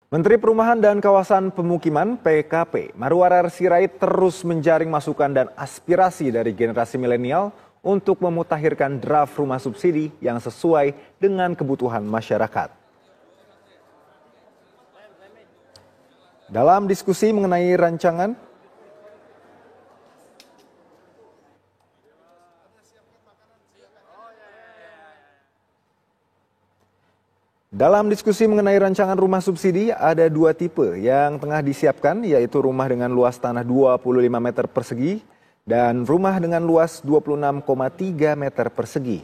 Menteri Perumahan dan Kawasan Pemukiman (PKP) Marwarar Sirait terus menjaring masukan dan aspirasi dari generasi milenial untuk memutakhirkan draft rumah subsidi yang sesuai dengan kebutuhan masyarakat. Dalam diskusi mengenai rancangan rumah subsidi, ada dua tipe yang tengah disiapkan, yaitu rumah dengan luas tanah 25 meter persegi dan rumah dengan luas 26,3 meter persegi.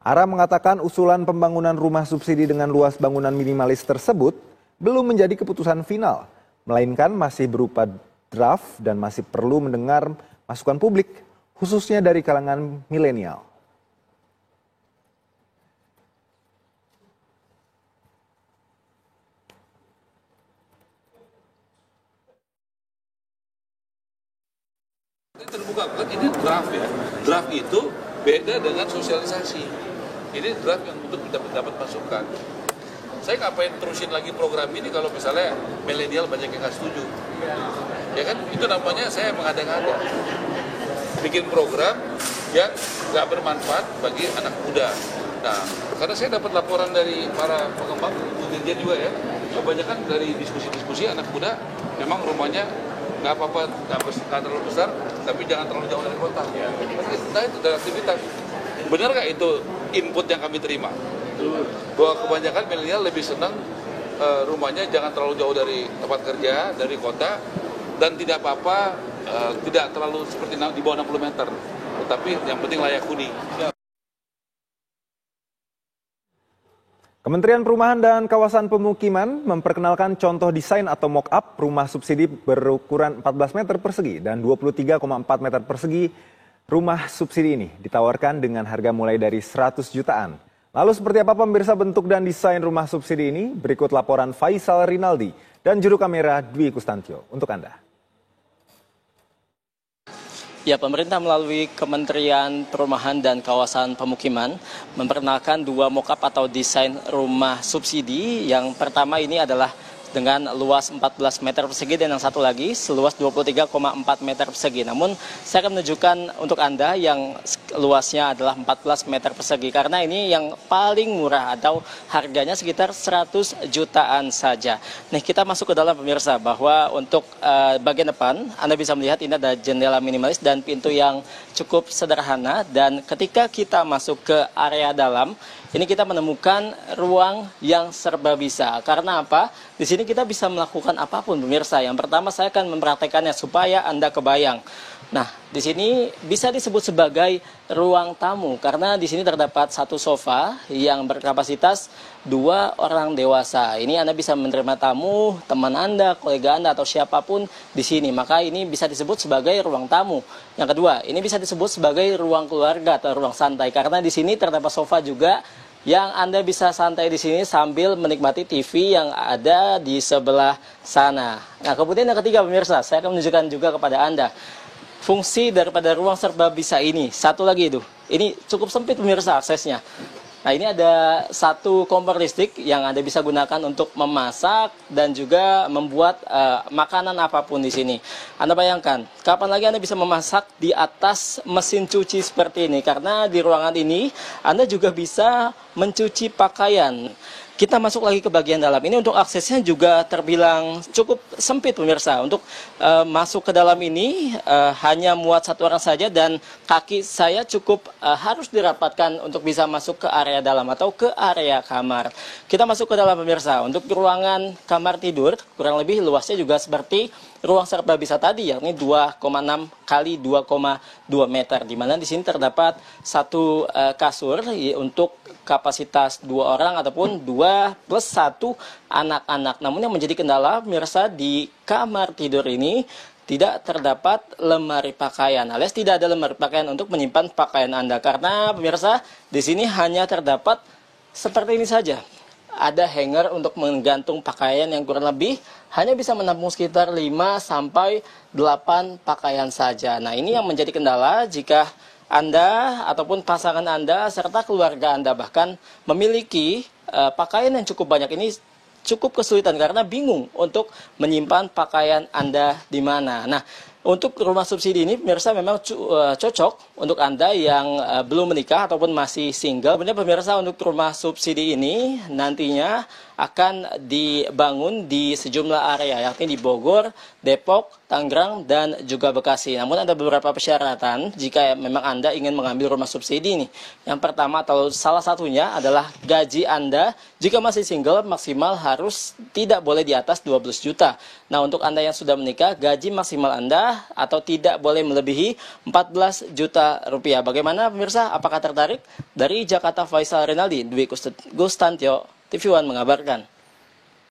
Ara mengatakan usulan pembangunan rumah subsidi dengan luas bangunan minimalis tersebut belum menjadi keputusan final, melainkan masih berupa draft dan masih perlu mendengar masukan publik, khususnya dari kalangan milenial. Terbuka, kan ini draft ya. Draft itu beda dengan sosialisasi. Ini draft yang untuk kita dapat masukan. Saya ngapain terusin lagi program ini kalau misalnya milenial banyak yang nggak setuju. Ya kan, itu namanya saya mengada-ngada. Bikin program yang nggak bermanfaat bagi anak muda. Nah, karena saya dapat laporan dari para pengembang, dirjen juga ya, kebanyakan dari diskusi-diskusi anak muda memang rumahnya nggak apa-apa, nggak terlalu besar, tapi jangan terlalu jauh dari kota. Nah, itu dari aktivitas. Benar nggak itu input yang kami terima? Bahwa kebanyakan milenial lebih senang rumahnya jangan terlalu jauh dari tempat kerja, dari kota, dan tidak apa-apa, tidak terlalu seperti di bawah 60 meter. Tetapi yang penting layak huni. Kementerian Perumahan dan Kawasan Pemukiman memperkenalkan contoh desain atau mock-up rumah subsidi berukuran 14 meter persegi dan 23,4 meter persegi. Rumah subsidi ini ditawarkan dengan harga mulai dari 100 jutaan. Lalu seperti apa pemirsa bentuk dan desain rumah subsidi ini? Berikut laporan Faisal Rinaldi dan juru kamera Dwi Kustantio untuk Anda. Ya, pemerintah melalui Kementerian Perumahan dan Kawasan Pemukiman memperkenalkan dua mock-up atau desain rumah subsidi. Yang pertama ini adalah dengan luas 14 meter persegi dan yang satu lagi seluas 23,4 meter persegi. Namun saya akan menunjukkan untuk Anda yang luasnya adalah 14 meter persegi karena ini yang paling murah atau harganya sekitar 100 jutaan saja. Nih kita masuk ke dalam pemirsa, bahwa untuk bagian depan Anda bisa melihat ini ada jendela minimalis dan pintu yang cukup sederhana, dan ketika kita masuk ke area dalam ini kita menemukan ruang yang serba bisa. Karena apa? Di sini kita bisa melakukan apapun pemirsa. Yang pertama saya akan mempraktekannya supaya Anda kebayang. Nah, di sini bisa disebut sebagai ruang tamu karena di sini terdapat satu sofa yang berkapasitas 2 orang dewasa. Ini Anda bisa menerima tamu, teman Anda, kolega Anda atau siapapun di sini. Maka ini bisa disebut sebagai ruang tamu. Yang kedua, ini bisa disebut sebagai ruang keluarga atau ruang santai karena di sini terdapat sofa juga yang Anda bisa santai di sini sambil menikmati TV yang ada di sebelah sana. Nah, kemudian yang ketiga pemirsa, saya akan menunjukkan juga kepada Anda fungsi daripada ruang serba bisa ini. Satu lagi itu, ini cukup sempit pemirsa aksesnya. Nah, ini ada satu kompor listrik yang Anda bisa gunakan untuk memasak dan juga membuat makanan apapun di sini. Anda bayangkan, kapan lagi Anda bisa memasak di atas mesin cuci seperti ini? Karena di ruangan ini Anda juga bisa mencuci pakaian. Kita masuk lagi ke bagian dalam. Ini untuk aksesnya juga terbilang cukup sempit pemirsa. Untuk masuk ke dalam ini hanya muat satu orang saja dan kaki saya cukup harus dirapatkan untuk bisa masuk ke area dalam atau ke area kamar. Kita masuk ke dalam pemirsa. Untuk ruangan kamar tidur kurang lebih luasnya juga seperti ruang serba bisa tadi, yakni 2,6 kali 2,2 meter. Di mana di sini terdapat satu kasur untuk kapasitas 2 orang ataupun 2 plus 1 anak-anak. Namun yang menjadi kendala pemirsa, di kamar tidur ini tidak terdapat lemari pakaian, alias tidak ada lemari pakaian untuk menyimpan pakaian Anda. Karena pemirsa, di sini hanya terdapat seperti ini saja. Ada hanger untuk menggantung pakaian yang kurang lebih hanya bisa menampung sekitar 5 sampai 8 pakaian saja. Nah, ini yang menjadi kendala jika Anda ataupun pasangan Anda serta keluarga Anda bahkan memiliki pakaian yang cukup banyak. Ini cukup kesulitan karena bingung untuk menyimpan pakaian Anda di mana. Nah, untuk rumah subsidi ini pemirsa memang cocok untuk Anda yang belum menikah ataupun masih single. Kemudian pemirsa, untuk rumah subsidi ini nantinya akan dibangun di sejumlah area, yakni di Bogor, Depok, Tangerang, dan juga Bekasi. Namun ada beberapa persyaratan jika memang Anda ingin mengambil rumah subsidi ini. Yang pertama atau salah satunya adalah gaji Anda jika masih single maksimal harus tidak boleh di atas 12 juta. Nah, untuk Anda yang sudah menikah, gaji maksimal Anda atau tidak boleh melebihi 14 juta rupiah. Bagaimana pemirsa? Apakah tertarik? Dari Jakarta, Faisal Rinaldi, Dwi Gustantio, TV One mengabarkan.